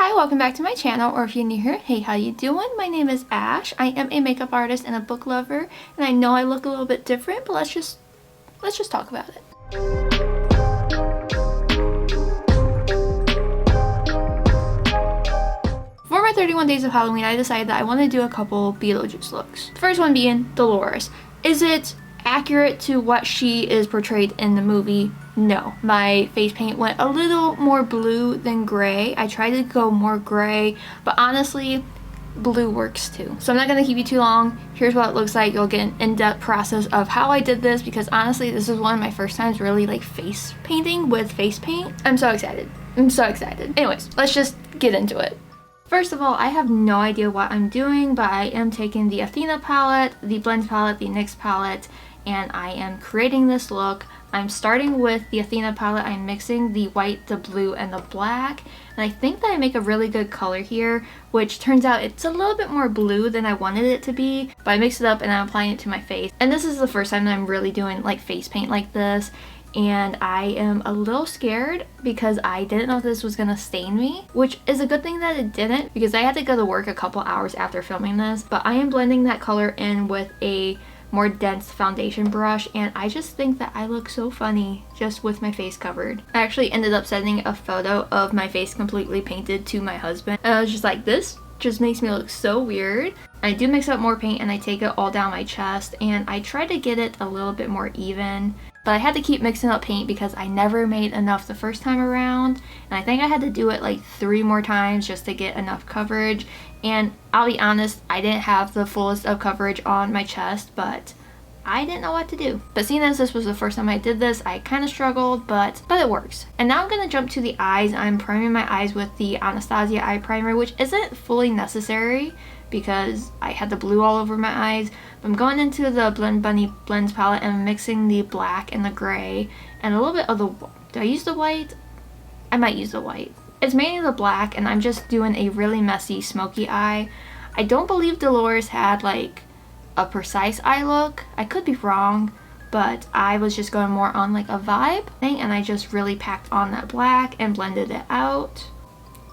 Hi, welcome back to my channel, or if you're new here, hey, how you doing? My name is Ash. I am a makeup artist and a book lover, and I know I look a little bit different, but let's just talk about it. For my 31 days of Halloween, I decided that I want to do a couple Beetlejuice looks. The first one being Delores. Is it accurate to what she is portrayed in the movie? No. My face paint went a little more blue than gray. I tried to go more gray, but honestly, blue works too. So I'm not going to keep you too long. Here's what it looks like. You'll get an in-depth process of how I did this, because honestly, this is one of my first times really like face painting with face paint. I'm so excited. I'm so excited. Anyways, let's just get into it. First of all, I have no idea what I'm doing, but I am taking the Athena palette, the Blend palette, the NYX palette, and I am creating this look. I'm starting with the Athena palette. I'm mixing the white, the blue, and the black, and I think that I make a really good color here, which turns out it's a little bit more blue than I wanted it to be, but I mix it up and I'm applying it to my face. And this is the first time that I'm really doing like face paint like this, and I am a little scared because I didn't know if this was gonna stain me, which is a good thing that it didn't, because I had to go to work a couple hours after filming this. But I am blending that color in with a more dense foundation brush, and I just think that I look so funny just with my face covered. I actually ended up sending a photo of my face completely painted to my husband, and I was just like, this just makes me look so weird. I do mix up more paint and I take it all down my chest, and I try to get it a little bit more even, but I had to keep mixing up paint because I never made enough the first time around, and I think I had to do it like 3 more times just to get enough coverage. And I'll be honest, I didn't have the fullest of coverage on my chest, but I didn't know what to do. But seeing as this was the first time I did this, I kind of struggled, but it works. And now I'm going to jump to the eyes. I'm priming my eyes with the Anastasia eye primer, which isn't fully necessary because I had the blue all over my eyes. But I'm going into the Blend Bunny Blends palette and I'm mixing the black and the gray and a little bit of the... Do I use the white? I might use the white. It's mainly the black, and I'm just doing a really messy smoky eye. I don't believe Delores had like a precise eye look. I could be wrong, but I was just going more on like a vibe thing, and I just really packed on that black and blended it out.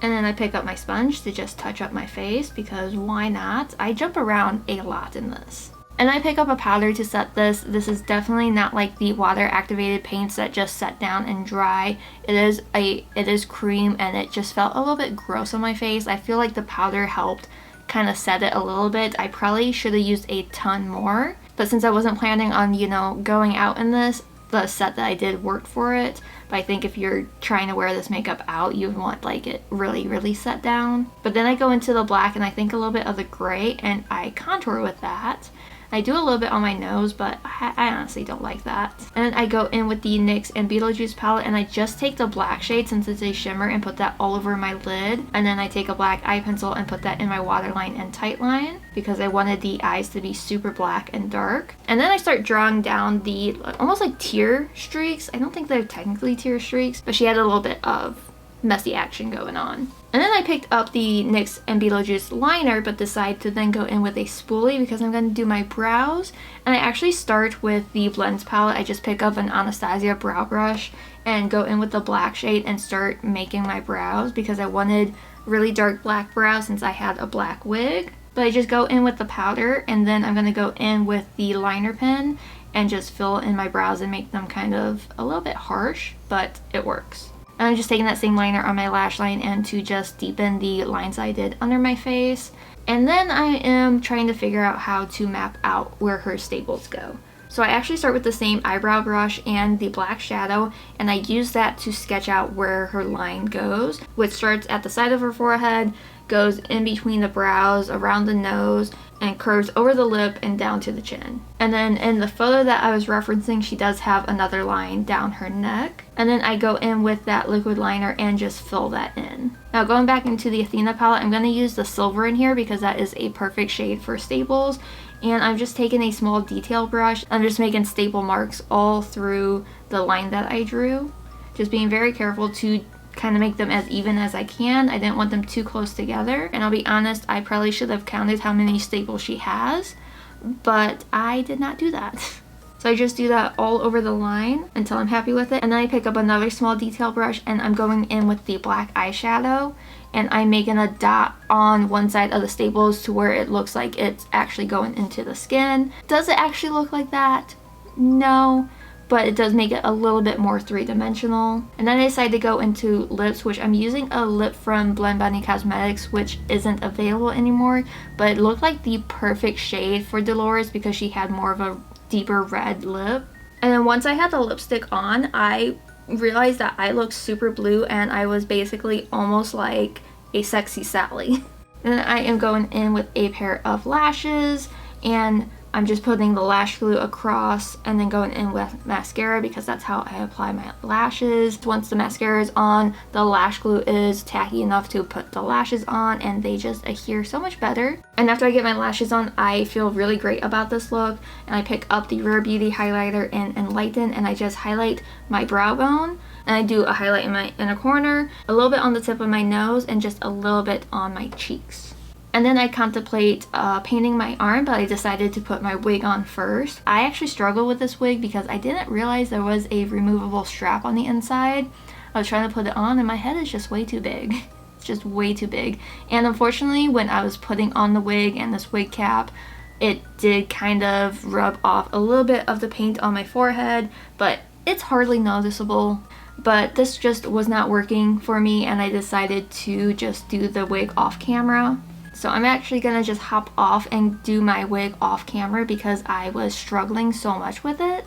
And then I pick up my sponge to just touch up my face, because why not? I jump around a lot in this. And I pick up a powder to set this. This is definitely not like the water activated paints that just set down and dry. It is cream, and it just felt a little bit gross on my face. I feel like the powder helped kind of set it a little bit. I probably should have used a ton more, but since I wasn't planning on, you know, going out in this, the set that I did worked for it. But I think if you're trying to wear this makeup out, you want like it really set down. But then I go into the black and I think a little bit of the gray, and I contour with that. I do a little bit on my nose, but I honestly don't like that. And then I go in with the NYX and Beetlejuice palette, and I just take the black shade since it's a shimmer and put that all over my lid. And then I take a black eye pencil and put that in my waterline and tight line because I wanted the eyes to be super black and dark. And then I start drawing down the almost like tear streaks. I don't think they're technically tear streaks, but she had a little bit of messy action going on. And then I picked up the NYX and Beetlejuice liner, but decided to then go in with a spoolie because I'm going to do my brows. And I actually start with the Blends palette. I just pick up an Anastasia brow brush and go in with the black shade and start making my brows because I wanted really dark black brows since I had a black wig. But I just go in with the powder, and then I'm going to go in with the liner pen and just fill in my brows and make them kind of a little bit harsh, but it works. And I'm just taking that same liner on my lash line and to just deepen the lines I did under my face. And then I am trying to figure out how to map out where her staples go. So I actually start with the same eyebrow brush and the black shadow, and I use that to sketch out where her line goes, which starts at the side of her forehead, goes in between the brows, around the nose, and curves over the lip and down to the chin. And then in the photo that I was referencing, she does have another line down her neck. And then I go in with that liquid liner and just fill that in. Now going back into the Athena palette, I'm going to use the silver in here because that is a perfect shade for staples. And I'm just taking a small detail brush. I'm just making staple marks all through the line that I drew. Just being very careful to kind of make them as even as I can. I didn't want them too close together. And I'll be honest, I probably should have counted how many staples she has, but I did not do that. So I just do that all over the line until I'm happy with it. And then I pick up another small detail brush and I'm going in with the black eyeshadow. And I'm making a dot on one side of the staples to where it looks like it's actually going into the skin. Does it actually look like that? No. But it does make it a little bit more three-dimensional. And then I decided to go into lips, which I'm using a lip from Blend Bunny Cosmetics, which isn't available anymore. But it looked like the perfect shade for Delores because she had more of a deeper red lip. And then once I had the lipstick on, I realized that I looked super blue and I was basically almost like a sexy Sally. And then I am going in with a pair of lashes and I'm just putting the lash glue across and then going in with mascara because that's how I apply my lashes. Once the mascara is on, the lash glue is tacky enough to put the lashes on and they just adhere so much better. And after I get my lashes on, I feel really great about this look. And I pick up the Rare Beauty highlighter in Enlighten and I just highlight my brow bone. And I do a highlight in my inner corner, a little bit on the tip of my nose, and just a little bit on my cheeks. And then I contemplate painting my arm, but I decided to put my wig on first. I actually struggled with this wig because I didn't realize there was a removable strap on the inside. I was trying to put it on and my head is just way too big. It's just way too big. And unfortunately, when I was putting on the wig and this wig cap, it did kind of rub off a little bit of the paint on my forehead, but it's hardly noticeable. But this just was not working for me and I decided to just do the wig off camera. So I'm actually gonna just hop off and do my wig off camera because I was struggling so much with it.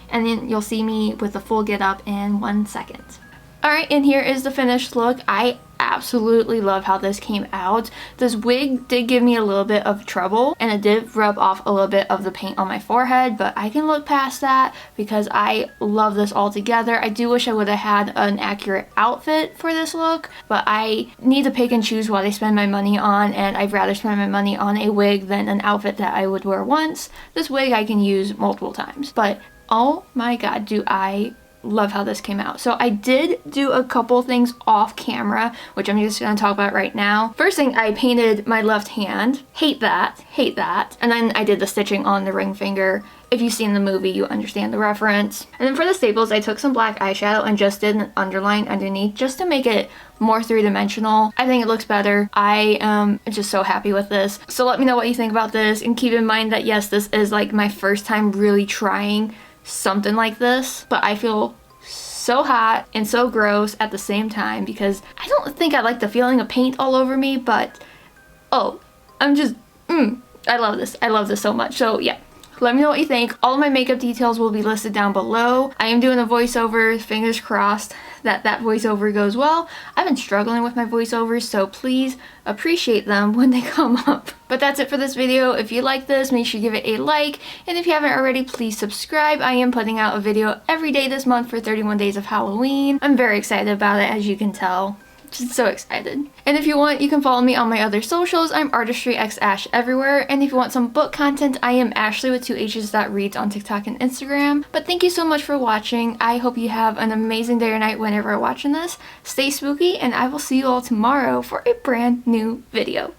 And then you'll see me with the full get up in 1 second. Alright, and here is the finished look. I absolutely love how this came out. This wig did give me a little bit of trouble and it did rub off a little bit of the paint on my forehead, but I can look past that because I love this all together. I do wish I would have had an accurate outfit for this look, but I need to pick and choose what I spend my money on, and I'd rather spend my money on a wig than an outfit that I would wear once. This wig I can use multiple times, but oh my god, do I love how this came out. So I did do a couple things off camera, which I'm just gonna talk about right now. First thing, I painted my left hand. Hate that, hate that. And then I did the stitching on the ring finger. If you've seen the movie, you understand the reference. And then for the staples, I took some black eyeshadow and just did an underline underneath just to make it more three-dimensional. I think it looks better. I am just so happy with this. So let me know what you think about this, and keep in mind that yes, this is like my first time really trying something like this, but I feel so hot and so gross at the same time because I don't think I like the feeling of paint all over me, but oh, I'm just I love this. I love this so much. So yeah, let me know what you think. All of my makeup details will be listed down below. I am doing a voiceover, fingers crossed that that voiceover goes well. I've been struggling with my voiceovers, so please appreciate them when they come up. But that's it for this video. If you like this, make sure you give it a like, and if you haven't already, please subscribe. I am putting out a video every day this month for 31 days of Halloween. I'm very excited about it, as you can tell. Just so excited. And if you want, you can follow me on my other socials. I'm artistryxashh everywhere. And if you want some book content, I am Ashley with 2h's.reads on TikTok and Instagram. But thank you so much for watching. I hope you have an amazing day or night whenever you're watching this. Stay spooky, and I will see you all tomorrow for a brand new video.